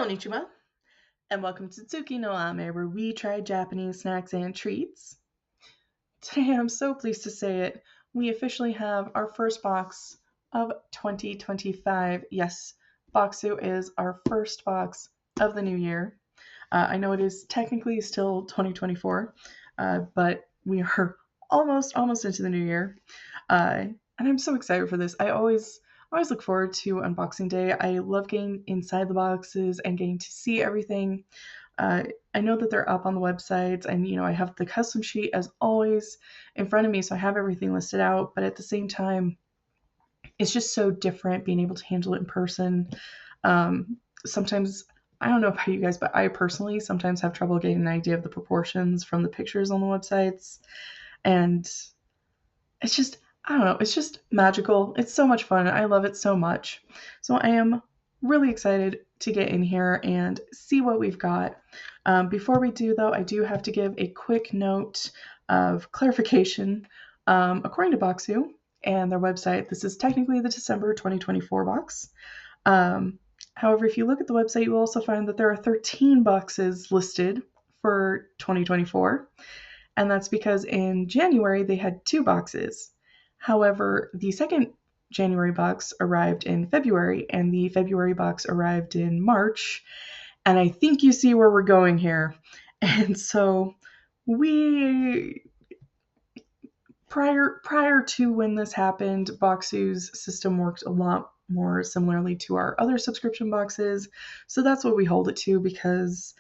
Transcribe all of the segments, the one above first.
Konnichiwa, and welcome to Tsuki no Ame, where we try Japanese snacks and treats. Today, I'm so pleased to say it, we officially have our first box of 2025. Yes, Bokksu is our first box of the new year. I know it is technically still 2024, but we are almost into the new year. And I'm so excited for this. I always look forward to unboxing day. I love getting inside the boxes and getting to see everything. Uh, I know that they're up on the websites, and I have the custom sheet as always in front of me, so I have everything listed out. But at the same time, it's just so different being able to handle it in person. Sometimes I don't know about you guys, but I personally sometimes have trouble getting an idea of the proportions from the pictures on the websites, and it's just I don't know, it's just magical. It's so much fun. I love it so much. So I am really excited to get in here and see what we've got. Before we do, though, I do have to give a quick note of clarification. According to Bokksu and their website, this is technically the December 2024 box. However, if you look at the website, you'll also find that there are 13 boxes listed for 2024. And that's because in January they had 2 boxes. However, the second January box arrived in February, and the February box arrived in March. And I think you see where we're going here. And so prior to when this happened, Bokksu's system worked a lot more similarly to our other subscription boxes. So that's what we hold it to, because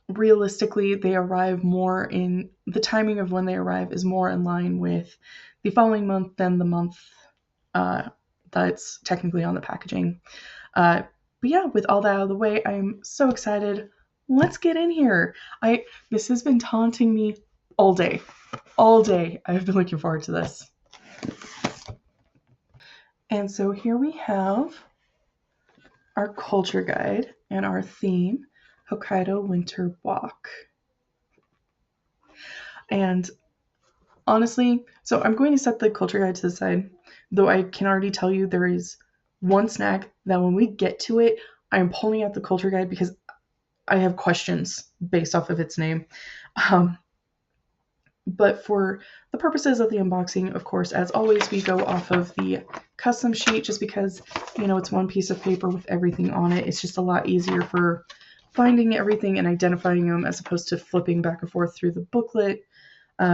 realistically, they arrive more in the timing of when they arrive is more in line with the following month than the month that's technically on the packaging. But yeah, with all that out of the way, I'm so excited. Let's get in here. This has been taunting me all day. All day, I've been looking forward to this. And so here we have our culture guide and our theme, Hokkaido Winter Walk. And honestly, so I'm going to set the culture guide to the side, though I can already tell you there is one snack that when we get to it, I'm pulling out the culture guide because I have questions based off of its name. But for the purposes of the unboxing, of course, as always, we go off of the custom sheet just because, it's one piece of paper with everything on it. It's just a lot easier for finding everything and identifying them as opposed to flipping back and forth through the booklet,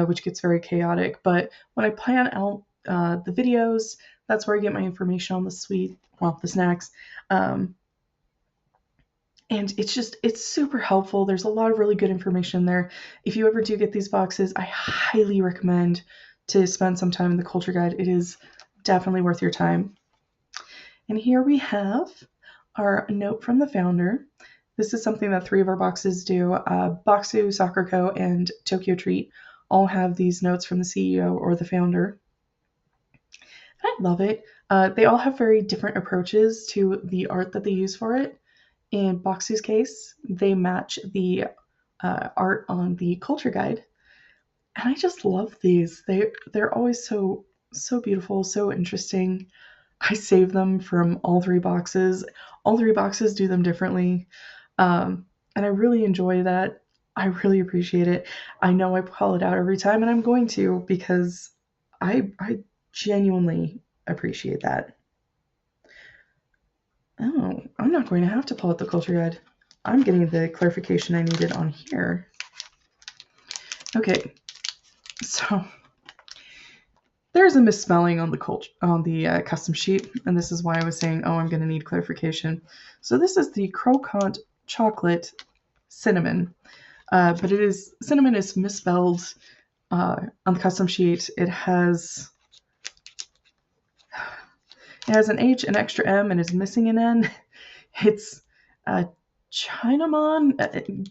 which gets very chaotic. But when I plan out the videos, that's where I get my information on the snacks. And it's super helpful. There's a lot of really good information there. If you ever do get these boxes, I highly recommend to spend some time in the culture guide. It is definitely worth your time. And here we have our note from the founder. This is something that 3 of our boxes do. Bokksu, Soccer Co., and Tokyo Treat all have these notes from the CEO or the founder. I love it. They all have very different approaches to the art that they use for it. In Bokksu's case, they match the art on the culture guide. And I just love these. They're always so beautiful, so interesting. I save them from all 3 boxes. All 3 boxes do them differently. And I really enjoy that. I really appreciate it. I know I pull it out every time, and I'm going to, because I genuinely appreciate that. Oh, I'm not going to have to pull out the culture guide. I'm getting the clarification I needed on here. Okay, so there's a misspelling on the custom sheet, and this is why I was saying, I'm going to need clarification. So this is the Croquant Chocolate Cinnamon, but cinnamon is misspelled on the custom sheet. It has an H, an extra M, and is missing an N. It's Chinamon.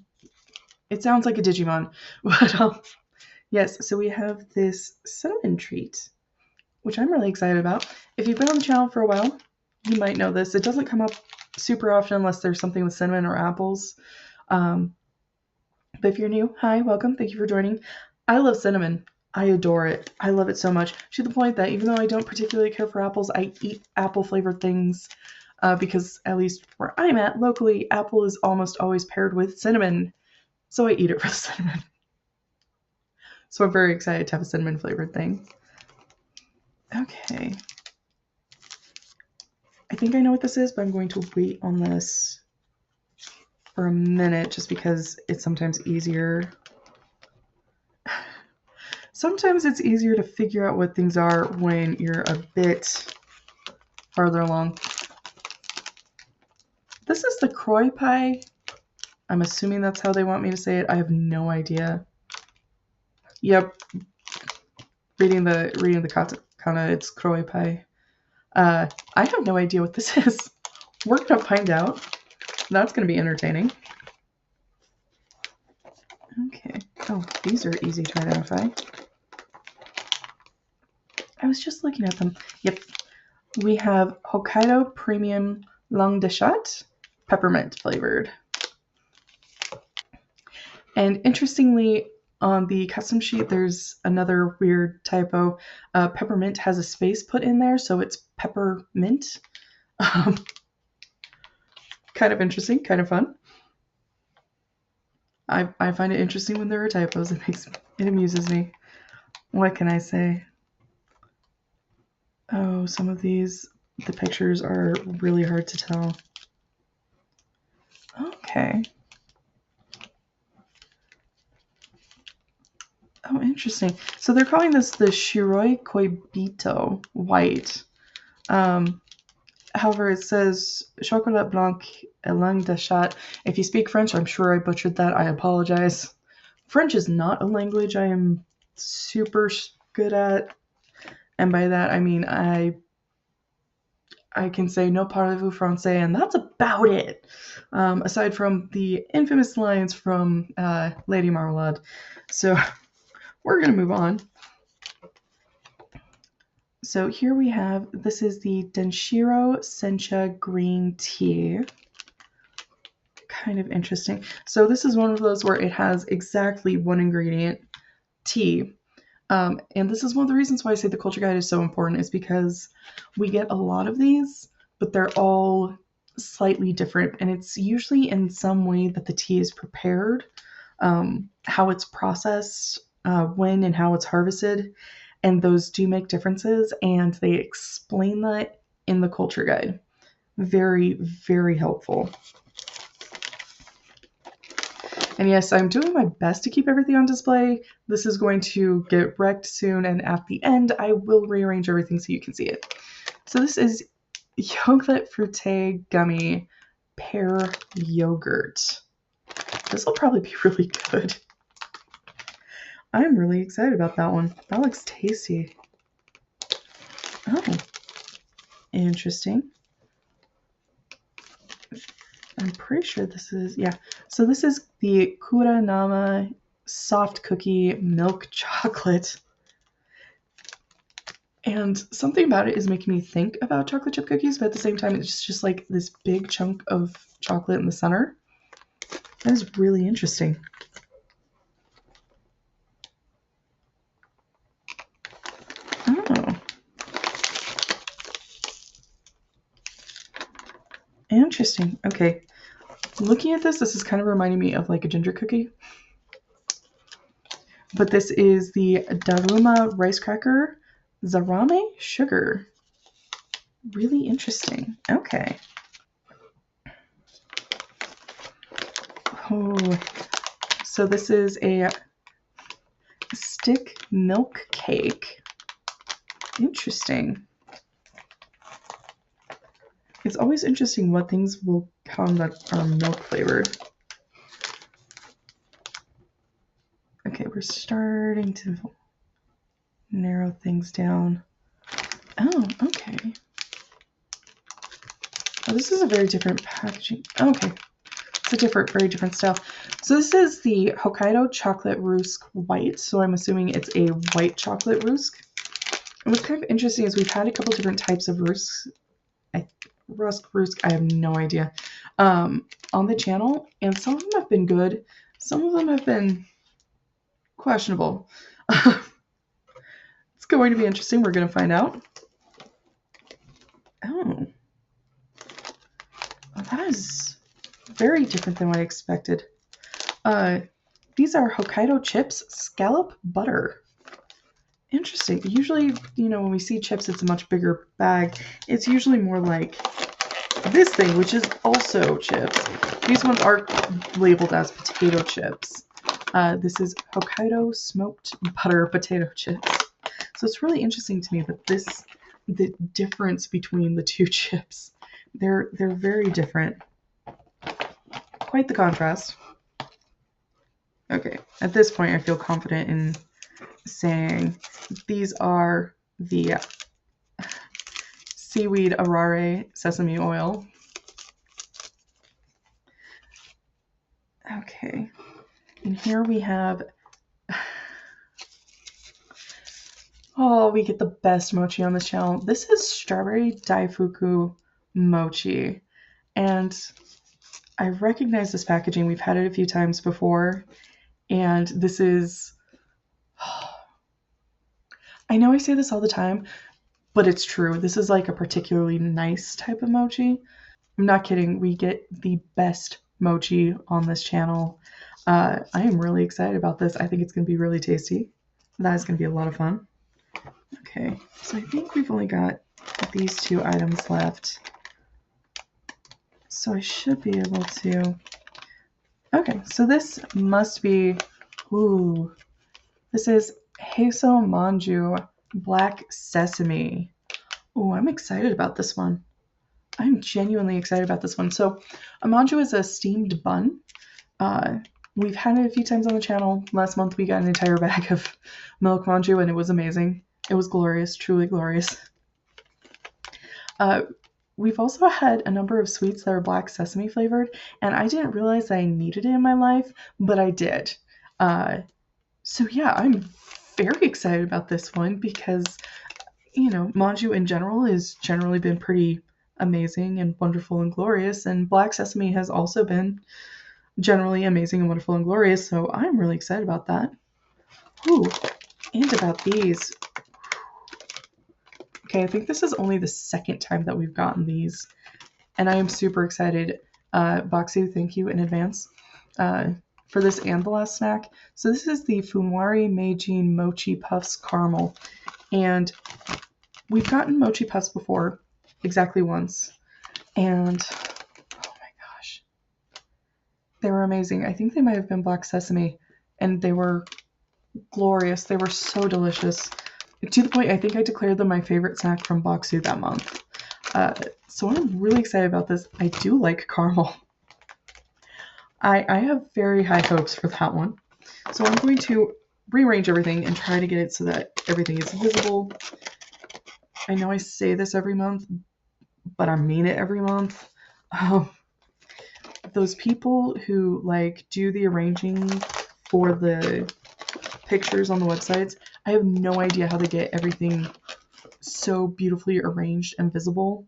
It sounds like a Digimon. But yes, so we have this cinnamon treat, which I'm really excited about. If you've been on the channel for a while, you might know this. It doesn't come up super often unless there's something with cinnamon or apples. But if you're new, hi, welcome. Thank you for joining. I love cinnamon. I adore it. I love it so much, to the point that even though I don't particularly care for apples, I eat apple-flavored things because at least where I'm at locally, apple is almost always paired with cinnamon. So I eat it for the cinnamon. So I'm very excited to have a cinnamon flavored thing. Okay. I think I know what this is, but I'm going to wait on this for a minute just because it's sometimes easier. Sometimes it's easier to figure out what things are when you're a bit farther along. This is the Croy pie. I'm assuming that's how they want me to say it. I have no idea. Yep. Reading the kana, it's Croy pie. I have no idea what this is. We're gonna find out. That's gonna be entertaining. Okay. Oh, these are easy to identify. I was just looking at them. Yep. We have Hokkaido Premium Langue de Chat, peppermint flavored. And interestingly, on the custom sheet, there's another weird typo. Peppermint has a space put in there, so it's peppermint. Kind of interesting, kind of fun. I find it interesting when there are typos. It amuses me. What can I say? Oh, some of these, the pictures are really hard to tell. Okay. Oh, interesting. So they're calling this the Shiroi Koibito white. However, it says Chocolat Blanc Langue de Chat. If you speak French, I'm sure I butchered that. I apologize. French is not a language I am super good at. And by that, I mean I can say no parlez-vous français, and that's about it. Aside from the infamous lines from Lady Marmalade. So we're going to move on. So here we have, this is the Denshiro Sencha green tea. Kind of interesting. So this is one of those where it has exactly one ingredient, tea. And this is one of the reasons why I say the culture guide is so important, is because we get a lot of these, but they're all slightly different. And it's usually in some way that the tea is prepared, how it's processed, when and how it's harvested. And those do make differences, and they explain that in the culture guide. Very, very helpful. And yes, I'm doing my best to keep everything on display. This is going to get wrecked soon, and at the end, I will rearrange everything so you can see it. So this is Yogulet Fruité Gummy Pear Yogurt. This will probably be really good. I'm really excited about that one. That looks tasty. Oh, interesting. I'm pretty sure this is, yeah. So this is the Kuranama Soft Cookie Milk Chocolate. And something about it is making me think about chocolate chip cookies, but at the same time, it's just like this big chunk of chocolate in the center. That is really interesting. Oh. Interesting. Okay. Looking at this is kind of reminding me of like a ginger cookie. But this is the Daruma Rice Cracker Zarame Sugar. Really interesting. Okay. Oh, so this is a stick milk cake. Interesting. It's always interesting what things will come that are milk flavored. Okay, we're starting to narrow things down. Oh, okay. Oh, this is a very different packaging. Oh, okay. It's a very different style. So this is the Hokkaido Chocolate Rusk White. So I'm assuming it's a white chocolate rusk. And what's kind of interesting is we've had a couple different types of rusks. Rusk, I have no idea, on the channel. And some of them have been good. Some of them have been questionable. It's going to be interesting. We're going to find out. Oh. that is very different than what I expected. These are Hokkaido chips, scallop butter. Interesting. Usually, when we see chips, it's a much bigger bag. It's usually more like this thing, which is also chips. These ones are labeled as potato chips. This is Hokkaido smoked butter potato chips. So it's really interesting to me that the difference between the two chips, they're very different. Quite the contrast. Okay, at this point I feel confident in saying these are the seaweed arare sesame oil. Okay, and here we have, oh, we get the best mochi on this channel. This is strawberry daifuku mochi, and I recognize this packaging. We've had it a few times before, and this is, I know I say this all the time, but it's true. This is like a particularly nice type of mochi. I'm not kidding. We get the best mochi on this channel. I am really excited about this. I think it's going to be really tasty. That is going to be a lot of fun. Okay, so I think we've only got these two items left. So I should be able to... Okay, so this must be... Ooh. This is Heiso Manju Black Sesame. Ooh, I'm excited about this one. I'm genuinely excited about this one. So a manju is a steamed bun. We've had it a few times on the channel. Last month we got an entire bag of milk manju and it was amazing. It was glorious, truly glorious. We've also had a number of sweets that are black sesame flavored, and I didn't realize that I needed it in my life, but I did. So yeah, I'm very excited about this one because, manju in general has generally been pretty amazing and wonderful and glorious, and black sesame has also been generally amazing and wonderful and glorious, so I'm really excited about that. Ooh, and about these. Okay, I think this is only the second time that we've gotten these, and I am super excited. Bokksu, thank you in advance for this and the last snack. So this is the Funwari Meijin Mochi Puffs Caramel, and we've gotten mochi puffs before, exactly once, and oh my gosh, they were amazing. I think they might have been black sesame, and they were glorious. They were so delicious. To the point, I think I declared them my favorite snack from Bokksu that month. So I'm really excited about this. I do like caramel. I have very high hopes for that one. So I'm going to rearrange everything and try to get it so that everything is visible. I know I say this every month, but I mean it every month. Those people who do the arranging for the pictures on the websites, I have no idea how they get everything so beautifully arranged and visible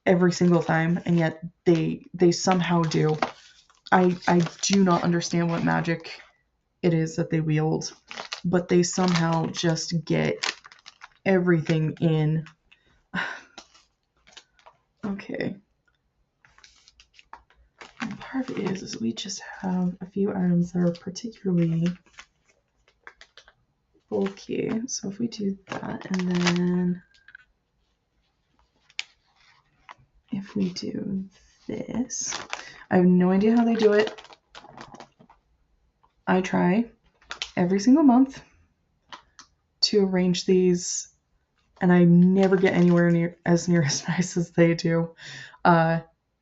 every single time, and yet they somehow do. I do not understand what magic it is that they wield, but they somehow just get everything in. Okay. And part of it is we just have a few items that are particularly bulky. So if we do that, and then if we do this, I have no idea how they do it. I try every single month to arrange these, and I never get anywhere near as nice as they do.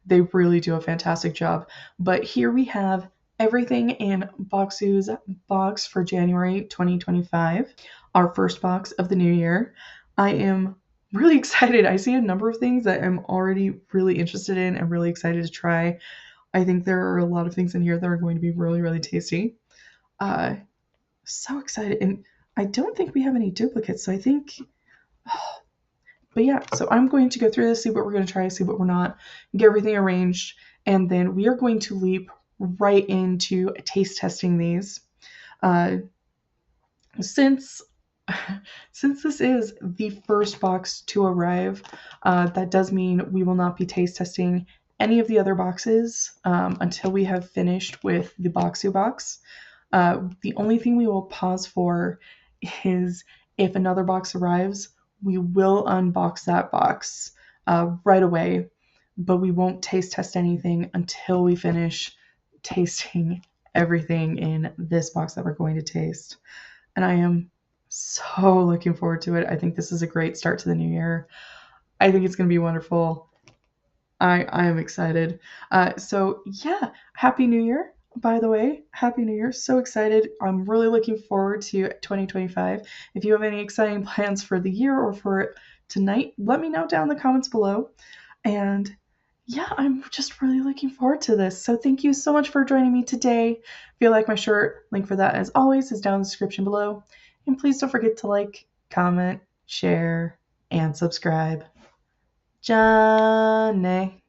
They really do a fantastic job. But here we have everything in Bokksu's box for January 2025, our first box of the new year. I am really excited. I see a number of things that I'm already really interested in and really excited to try. I think there are a lot of things in here that are going to be really, really tasty. So excited. And I don't think we have any duplicates, so I think... But yeah, so I'm going to go through this, see what we're going to try, see what we're not, get everything arranged, and then we are going to leap right into taste testing these. Since this is the first box to arrive, that does mean we will not be taste testing any of the other boxes until we have finished with the Bokksu box. The only thing we will pause for is if another box arrives, we will unbox that box right away, but we won't taste test anything until we finish tasting everything in this box that we're going to taste. And I am so looking forward to it. I think this is a great start to the new year. I think it's going to be wonderful. I am excited. So yeah, Happy New Year. By the way, Happy New Year. So excited. I'm really looking forward to 2025. If you have any exciting plans for the year or for tonight, let me know down in the comments below. And yeah, I'm just really looking forward to this. So thank you so much for joining me today. If you like my shirt, link for that as always is down in the description below. And please don't forget to like, comment, share, and subscribe. Johnny.